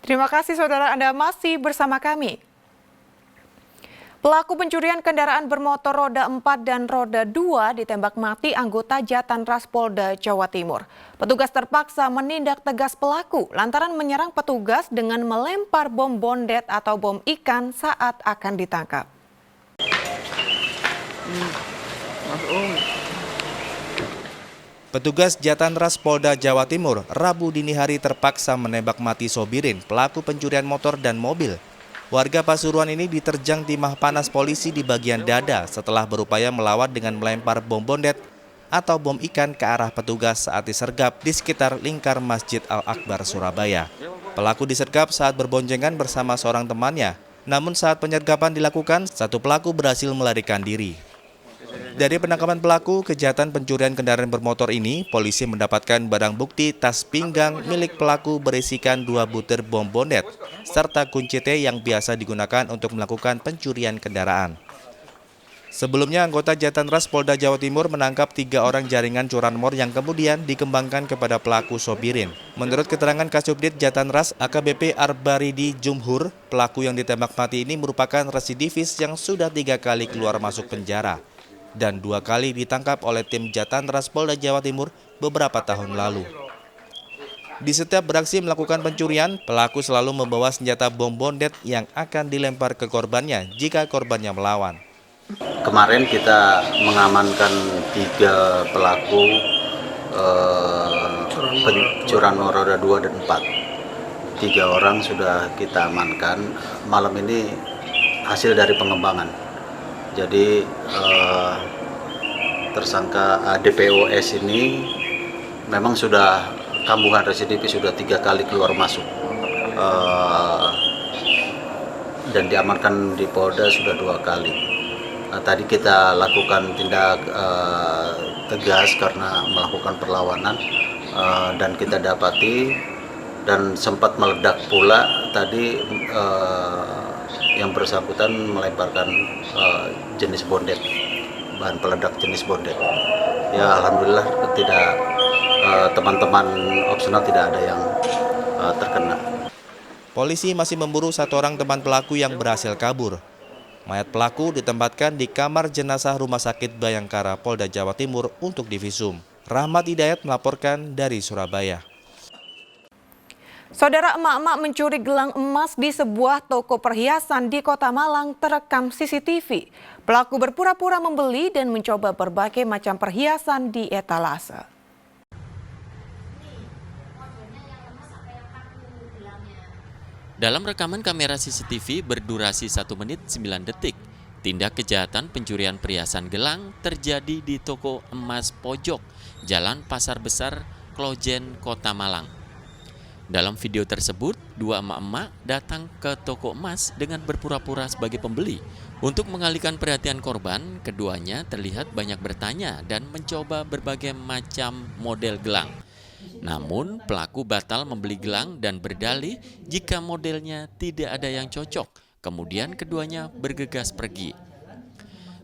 Terima kasih saudara, Anda masih bersama kami. Pelaku pencurian kendaraan bermotor roda 4 dan roda 2 ditembak mati anggota Jatanras Polda Jawa Timur. Petugas terpaksa menindak tegas pelaku lantaran menyerang petugas dengan melempar bom bondet atau bom ikan saat akan ditangkap. Petugas Jatanras Polda Jawa Timur Rabu dini hari terpaksa menembak mati Sobirin, pelaku pencurian motor dan mobil. Warga Pasuruan ini diterjang timah panas polisi di bagian dada setelah berupaya melawan dengan melempar bom bondet atau bom ikan ke arah petugas saat disergap di sekitar lingkar Masjid Al-Akbar, Surabaya. Pelaku disergap saat berboncengan bersama seorang temannya, namun saat penyergapan dilakukan, satu pelaku berhasil melarikan diri. Dari penangkapan pelaku kejahatan pencurian kendaraan bermotor ini, polisi mendapatkan barang bukti tas pinggang milik pelaku berisikan 2 butir bom bondet, serta kunci T yang biasa digunakan untuk melakukan pencurian kendaraan. Sebelumnya, anggota Jatanras Polda Jawa Timur menangkap 3 orang jaringan curanmor yang kemudian dikembangkan kepada pelaku Sobirin. Menurut keterangan Kasubdit Jatanras AKBP Arbaridi Jumhur, pelaku yang ditembak mati ini merupakan residivis yang sudah 3 kali keluar masuk penjara dan 2 kali ditangkap oleh tim Jatanras Polda Jawa Timur beberapa tahun lalu. Di setiap beraksi melakukan pencurian, pelaku selalu membawa senjata bom bondet yang akan dilempar ke korbannya jika korbannya melawan. Kemarin kita mengamankan 3 pelaku curanmor roda 2 dan 4. 3 orang sudah kita amankan. Malam ini hasil dari pengembangan. Jadi tersangka DPOS ini memang sudah kambuhan residivis, sudah 3 kali keluar masuk dan diamankan di Polda sudah 2 kali. Tadi kita lakukan tindak tegas karena melakukan perlawanan dan kita dapati dan sempat meledak pula tadi yang bersangkutan melemparkan jenis bondet, bahan peledak jenis bondet. Ya alhamdulillah tidak, teman-teman opsional tidak ada yang terkena. Polisi masih memburu 1 orang teman pelaku yang berhasil kabur. Mayat pelaku ditempatkan di kamar jenazah Rumah Sakit Bayangkara Polda Jawa Timur untuk divisum. Rahmat Hidayat melaporkan dari Surabaya. Saudara, emak-emak mencuri gelang emas di sebuah toko perhiasan di Kota Malang terekam CCTV. Pelaku berpura-pura membeli dan mencoba berbagai macam perhiasan di etalase. Dalam rekaman kamera CCTV berdurasi 1 menit 9 detik, tindak kejahatan pencurian perhiasan gelang terjadi di toko emas pojok, Jalan Pasar Besar, Klojen, Kota Malang. Dalam video tersebut, 2 emak-emak datang ke toko emas dengan berpura-pura sebagai pembeli. Untuk mengalihkan perhatian korban, keduanya terlihat banyak bertanya dan mencoba berbagai macam model gelang. Namun, pelaku batal membeli gelang dan berdalih jika modelnya tidak ada yang cocok. Kemudian keduanya bergegas pergi.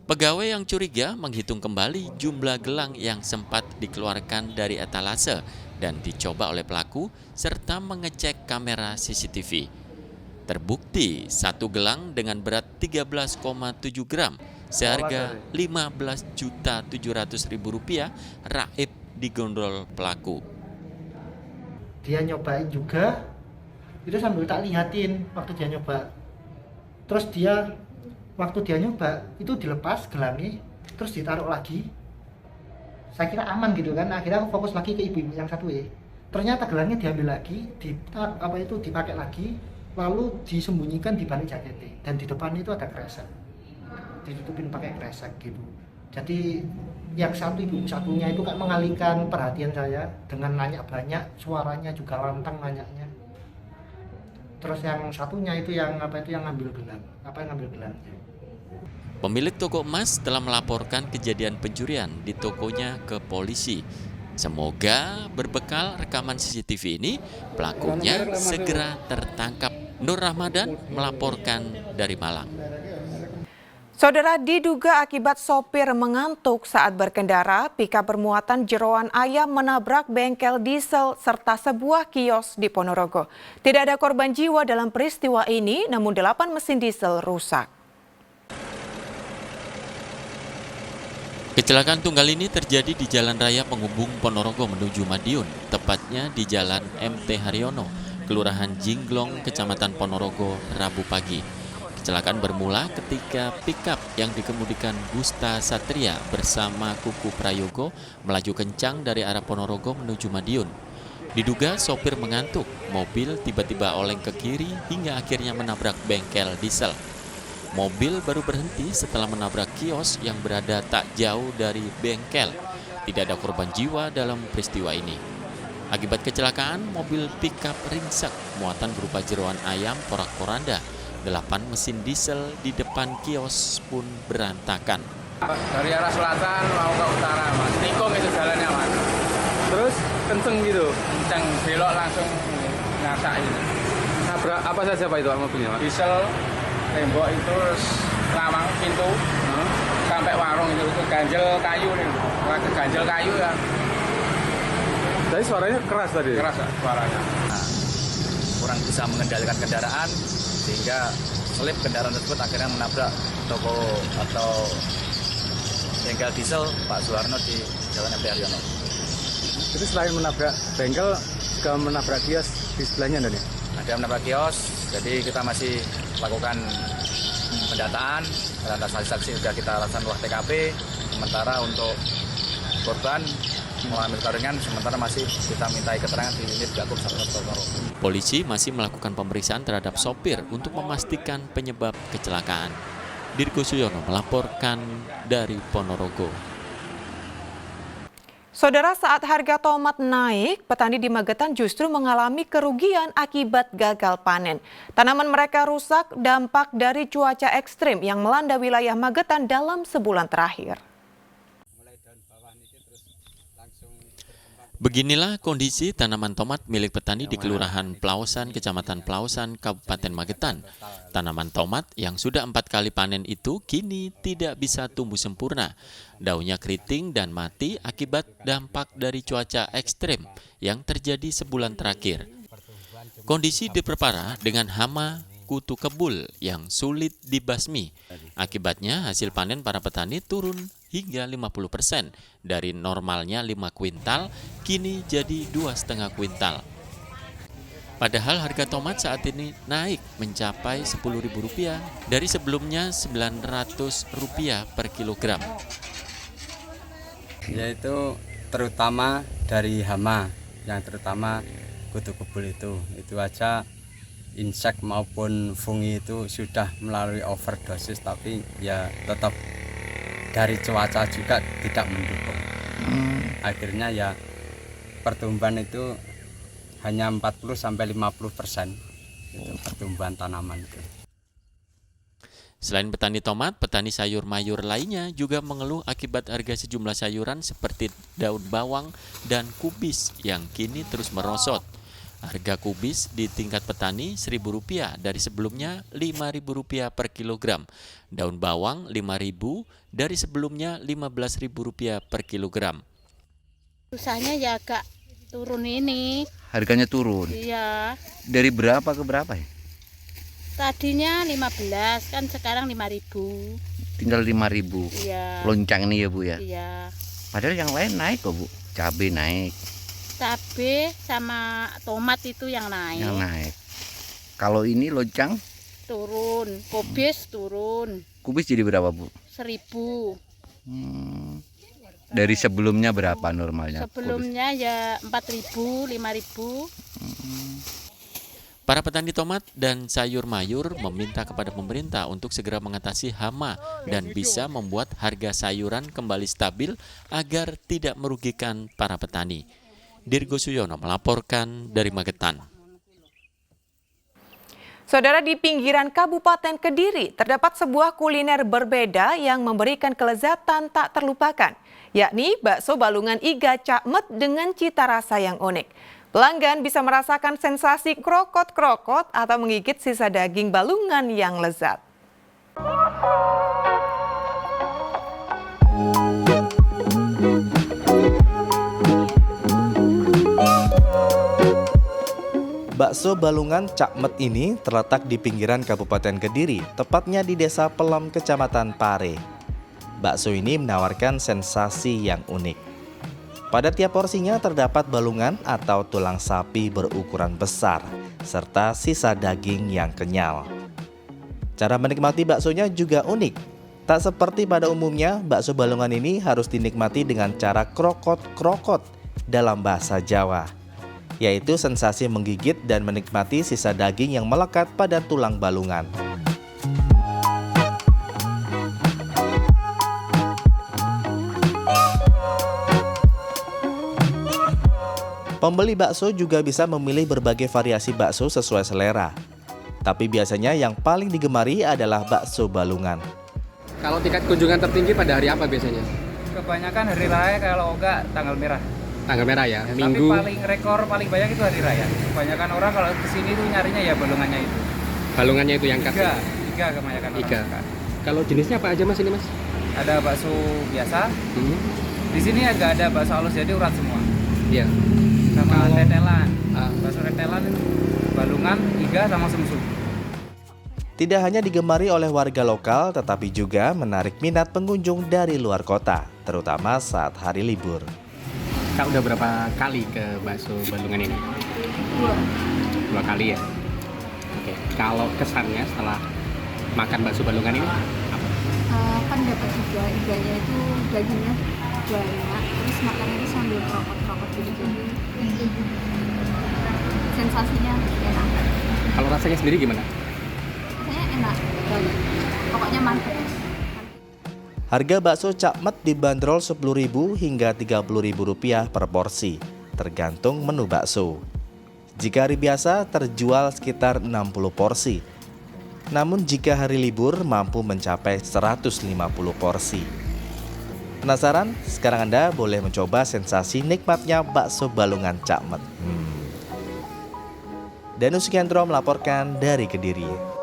Pegawai yang curiga menghitung kembali jumlah gelang yang sempat dikeluarkan dari etalase dan dicoba oleh pelaku serta mengecek kamera CCTV. Terbukti 1 gelang dengan berat 13,7 gram seharga Rp15.700.000 raib digondol pelaku. Dia nyobain juga, itu sambil tak lihatin waktu dia nyoba. Terus waktu dia nyoba itu dilepas gelangnya, terus ditaruh lagi. Saya kira aman gitu kan, akhirnya aku fokus lagi ke ibu-ibu yang satu ya. Ternyata gelangnya diambil lagi, dipakai lagi, lalu disembunyikan di balik jaketnya. Dan di depan itu ada kresek, ditutupin pakai kresek gitu. Jadi yang satu ibu satunya itu kan mengalihkan perhatian saya dengan nanya banyak, suaranya juga lantang nanyanya. Terus yang satunya itu yang ngambil gelang, ngambil gelangnya. Pemilik toko emas telah melaporkan kejadian pencurian di tokonya ke polisi. Semoga berbekal rekaman CCTV ini, pelakunya segera tertangkap. Nur Ramadan melaporkan dari Malang. Saudara, diduga akibat sopir mengantuk saat berkendara, pickup bermuatan jeroan ayam menabrak bengkel diesel serta sebuah kios di Ponorogo. Tidak ada korban jiwa dalam peristiwa ini, namun 8 mesin diesel rusak. Kecelakaan tunggal ini terjadi di Jalan Raya Penghubung Ponorogo menuju Madiun, tepatnya di Jalan MT Haryono, Kelurahan Jingglong, Kecamatan Ponorogo, Rabu pagi. Kecelakaan bermula ketika pickup yang dikemudikan Gusta Satria bersama Kuku Prayogo melaju kencang dari arah Ponorogo menuju Madiun. Diduga sopir mengantuk, mobil tiba-tiba oleng ke kiri hingga akhirnya menabrak bengkel diesel. Mobil baru berhenti setelah menabrak kios yang berada tak jauh dari bengkel. Tidak ada korban jiwa dalam peristiwa ini. Akibat kecelakaan, mobil pickup ringsek, muatan berupa jeroan ayam porak-poranda. 8 mesin diesel di depan kios pun berantakan. Dari arah selatan mau ke utara, Mas. Tikung itu jalannya, Mas. Terus kenceng gitu? Kenceng, belok langsung ngasak ini. Nabrak apa saja Pak itu mobilnya Pak? Diesel, tembok itu, terus lawang pintu, sampai warung itu ganjel kayu nih. Ganjel kayu ya. Tadi suaranya keras tadi? Keras suaranya. Kurang bisa mengendalikan kendaraan sehingga selip kendaraan tersebut akhirnya menabrak toko atau bengkel diesel Pak Suwarno di Jalan MT Haryono. Jadi selain menabrak bengkel juga menabrak kios di sebelahnya Anda nih? Ada menabrak kios, jadi kita masih lakukan pendataan dan saksi-saksi sudah kita lakukan olah TKP. Sementara untuk korban mengalami luka ringan, sementara masih kita mintai keterangan di unit Gakum Satlantas Ponorogo. Polisi masih melakukan pemeriksaan terhadap sopir untuk memastikan penyebab kecelakaan. Dirgo Suyono melaporkan dari Ponorogo. Saudara, saat harga tomat naik, petani di Magetan justru mengalami kerugian akibat gagal panen. Tanaman mereka rusak dampak dari cuaca ekstrim yang melanda wilayah Magetan dalam sebulan terakhir. Beginilah kondisi tanaman tomat milik petani di Kelurahan Pelausan, Kecamatan Pelausan, Kabupaten Magetan. Tanaman tomat yang sudah 4 kali panen itu kini tidak bisa tumbuh sempurna. Daunnya keriting dan mati akibat dampak dari cuaca ekstrem yang terjadi sebulan terakhir. Kondisi diperparah dengan hama kutu kebul yang sulit dibasmi. Akibatnya hasil panen para petani turun hingga 50%. Dari normalnya 5 kuintal, kini jadi 2,5 kuintal. Padahal harga tomat saat ini naik mencapai Rp10.000 dari sebelumnya Rp900 per kilogram. Yaitu terutama dari hama, yang terutama kutu kebul itu aja insek maupun fungi itu sudah melalui overdosis, tapi ya tetap dari cuaca juga tidak mendukung. Akhirnya ya pertumbuhan itu hanya 40-50% itu pertumbuhan tanaman itu. Selain petani tomat, petani sayur mayur lainnya juga mengeluh akibat harga sejumlah sayuran seperti daun bawang dan kubis yang kini terus merosot. Harga kubis di tingkat petani Rp1.000 dari sebelumnya Rp5.000 per kilogram. Daun bawang Rp5.000 dari sebelumnya Rp15.000 per kilogram. Usahanya ya agak turun ini. Harganya turun? Iya. Dari berapa ke berapa ya? Tadinya 15, kan sekarang 5.000. Tinggal 5.000. Iya. Loncang nih ya Bu ya? Iya. Padahal yang lain naik kok Bu. Cabai naik. Cabai sama tomat itu yang naik. Yang naik. Kalau ini loncang? Turun. Kubis turun. Kubis jadi berapa Bu? 1.000. Dari sebelumnya berapa normalnya? Sebelumnya kubis? Ya 4.000, 5.000. Para petani tomat dan sayur mayur meminta kepada pemerintah untuk segera mengatasi hama dan bisa membuat harga sayuran kembali stabil agar tidak merugikan para petani. Dirgo Suyono melaporkan dari Magetan. Saudara, di pinggiran Kabupaten Kediri terdapat sebuah kuliner berbeda yang memberikan kelezatan tak terlupakan, yakni bakso balungan iga cakmet dengan cita rasa yang unik. Pelanggan bisa merasakan sensasi krokot-krokot atau menggigit sisa daging balungan yang lezat. Bakso Balungan Cakmet ini terletak di pinggiran Kabupaten Kediri, tepatnya di Desa Pelem, Kecamatan Pare. Bakso ini menawarkan sensasi yang unik. Pada tiap porsinya terdapat balungan atau tulang sapi berukuran besar, serta sisa daging yang kenyal. Cara menikmati baksonya juga unik. Tak seperti pada umumnya, bakso balungan ini harus dinikmati dengan cara krokot-krokot dalam bahasa Jawa, yaitu sensasi menggigit dan menikmati sisa daging yang melekat pada tulang balungan. Pembeli bakso juga bisa memilih berbagai variasi bakso sesuai selera. Tapi biasanya yang paling digemari adalah bakso balungan. Kalau tingkat kunjungan tertinggi pada hari apa biasanya? Kebanyakan hari raya, kalau enggak tanggal merah. Tanggal merah ya, Ya, Minggu. tapi rekor paling banyak itu hari raya. Kebanyakan orang kalau kesini tuh nyarinya ya balungannya itu. Balungannya itu yang khas. Iga kebanyakan orang. Iga. suka. Kalau jenisnya apa aja Mas ini Mas? Ada bakso biasa. Di sini agak ada bakso halus, jadi urat semua. Iya. Sama tetelan. Ah. Bakso tetelan, balungan, iga sama sumsum. Tidak hanya digemari oleh warga lokal, tetapi juga menarik minat pengunjung dari luar kota, terutama saat hari libur. Kak udah berapa kali ke bakso balungan ini? Dua kali ya? Oke, kalau kesannya setelah makan bakso balungan ini apa? Kan dapat juga iganya itu dagingnya banyak, terus makannya itu sambil krokot-krokot gitu. Sensasinya enak. Kalau rasanya sendiri gimana? Rasanya enak banget. Pokoknya mantap. Harga bakso Cakmet dibanderol Rp10.000 hingga Rp30.000 per porsi, tergantung menu bakso. Jika hari biasa terjual sekitar 60 porsi. Namun jika hari libur mampu mencapai 150 porsi. Penasaran? Sekarang Anda boleh mencoba sensasi nikmatnya bakso balungan Cakmet. Danu Sukiantro melaporkan dari Kediri.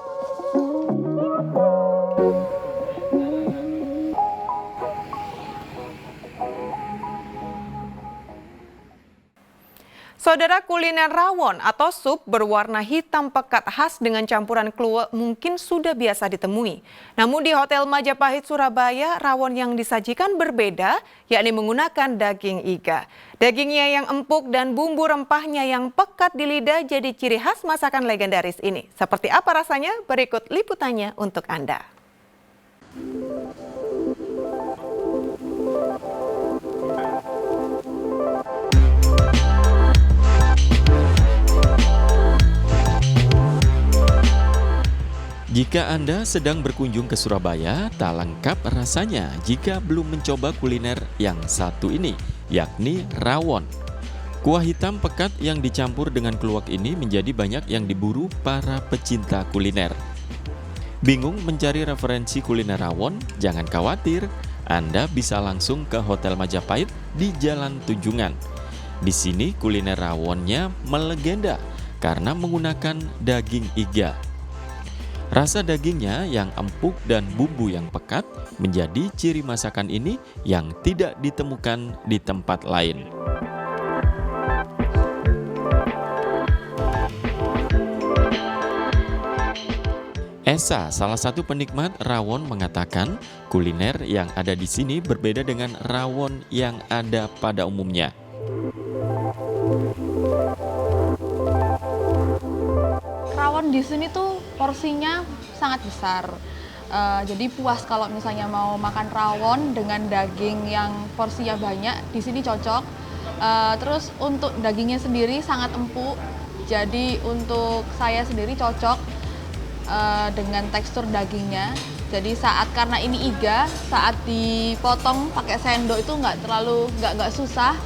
Saudara, kuliner rawon atau sup berwarna hitam pekat khas dengan campuran kluwek mungkin sudah biasa ditemui. Namun di Hotel Majapahit Surabaya, rawon yang disajikan berbeda, yakni menggunakan daging iga. Dagingnya yang empuk dan bumbu rempahnya yang pekat di lidah jadi ciri khas masakan legendaris ini. Seperti apa rasanya? Berikut liputannya untuk Anda. Jika Anda sedang berkunjung ke Surabaya, tak lengkap rasanya jika belum mencoba kuliner yang satu ini, yakni rawon. Kuah hitam pekat yang dicampur dengan keluak ini menjadi banyak yang diburu para pecinta kuliner. Bingung mencari referensi kuliner rawon? Jangan khawatir, Anda bisa langsung ke Hotel Majapahit di Jalan Tunjungan. Di sini kuliner rawonnya melegenda karena menggunakan daging iga. Rasa dagingnya yang empuk dan bumbu yang pekat menjadi ciri masakan ini yang tidak ditemukan di tempat lain. Esa, salah satu penikmat rawon, mengatakan kuliner yang ada di sini berbeda dengan rawon yang ada pada umumnya. Rawon di sini tuh porsinya sangat besar. Jadi puas kalau misalnya mau makan rawon dengan daging yang porsinya banyak, di sini cocok. Terus untuk dagingnya sendiri sangat empuk. Jadi untuk saya sendiri cocok dengan tekstur dagingnya. Jadi karena ini iga, saat dipotong pakai sendok itu nggak susah.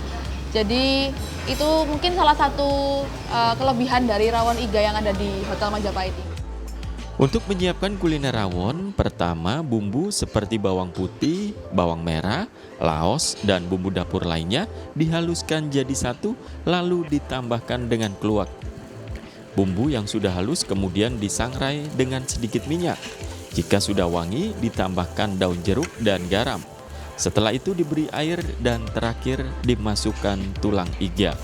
Jadi itu mungkin salah satu kelebihan dari rawon iga yang ada di Hotel Majapahit ini. Untuk menyiapkan kuliner rawon, pertama bumbu seperti bawang putih, bawang merah, laos, dan bumbu dapur lainnya dihaluskan jadi satu, lalu ditambahkan dengan keluak. Bumbu yang sudah halus kemudian disangrai dengan sedikit minyak. Jika sudah wangi, ditambahkan daun jeruk dan garam. Setelah itu diberi air dan terakhir dimasukkan tulang iga.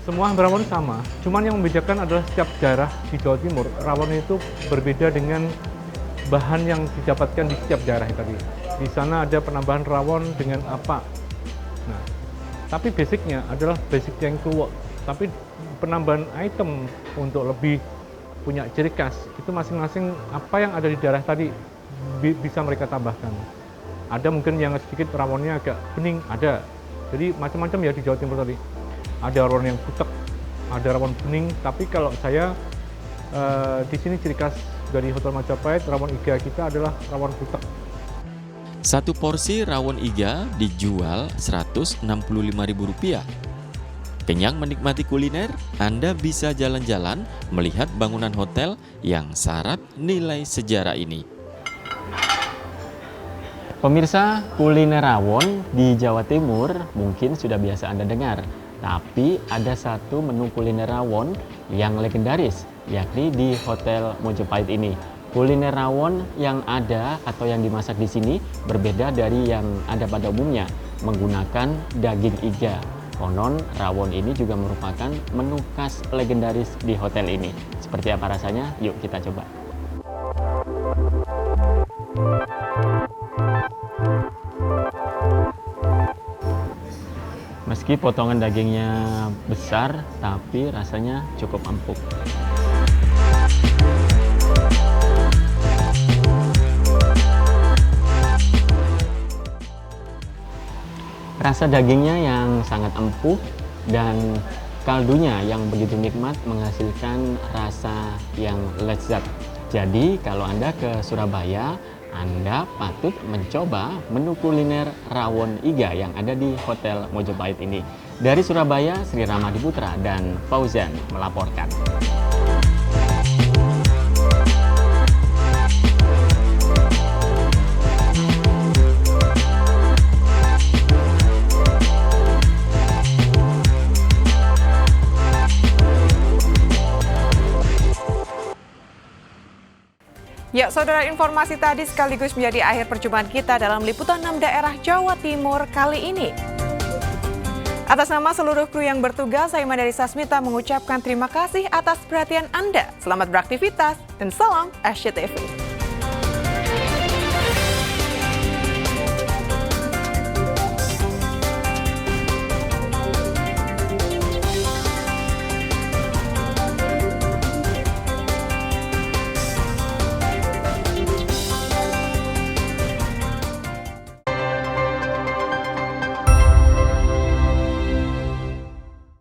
Semua rawon sama, cuman yang membedakan adalah setiap daerah di Jawa Timur, rawon itu berbeda dengan bahan yang didapatkan di setiap daerah tadi. Di sana ada penambahan rawon dengan apa. Nah, tapi basicnya adalah basic yang kluwek. Tapi penambahan item untuk lebih punya ciri khas, itu masing-masing apa yang ada di daerah tadi bisa mereka tambahkan. Ada mungkin yang sedikit rawonnya agak bening, ada. Jadi macam-macam ya di Jawa Timur tadi. Ada rawon yang putek, ada rawon bening, tapi kalau saya di sini ciri khas dari Hotel Majapahit, rawon iga kita adalah rawon putek. Satu porsi rawon iga dijual Rp165.000. Kenyang menikmati kuliner, Anda bisa jalan-jalan melihat bangunan hotel yang syarat nilai sejarah ini. Pemirsa, kuliner rawon di Jawa Timur mungkin sudah biasa Anda dengar. Tapi ada satu menu kuliner rawon yang legendaris, yakni di Hotel Mojopahit ini. Kuliner rawon yang ada atau yang dimasak di sini berbeda dari yang ada pada umumnya, menggunakan daging iga. Konon rawon ini juga merupakan menu khas legendaris di hotel ini. Seperti apa rasanya? Yuk kita coba. Meski potongan dagingnya besar, tapi rasanya cukup empuk. Rasa dagingnya yang sangat empuk dan kaldunya yang begitu nikmat menghasilkan rasa yang lezat. Jadi kalau Anda ke Surabaya, Anda patut mencoba menu kuliner rawon iga yang ada di Hotel Mojopahit ini. Dari Surabaya, Sri Ramadi Putra dan Fauzan melaporkan. Ya, saudara, informasi tadi sekaligus menjadi akhir perjumpaan kita dalam liputan 6 daerah Jawa Timur kali ini. Atas nama seluruh kru yang bertugas, saya Madari Sasmita mengucapkan terima kasih atas perhatian Anda. Selamat beraktivitas dan salam SCTV.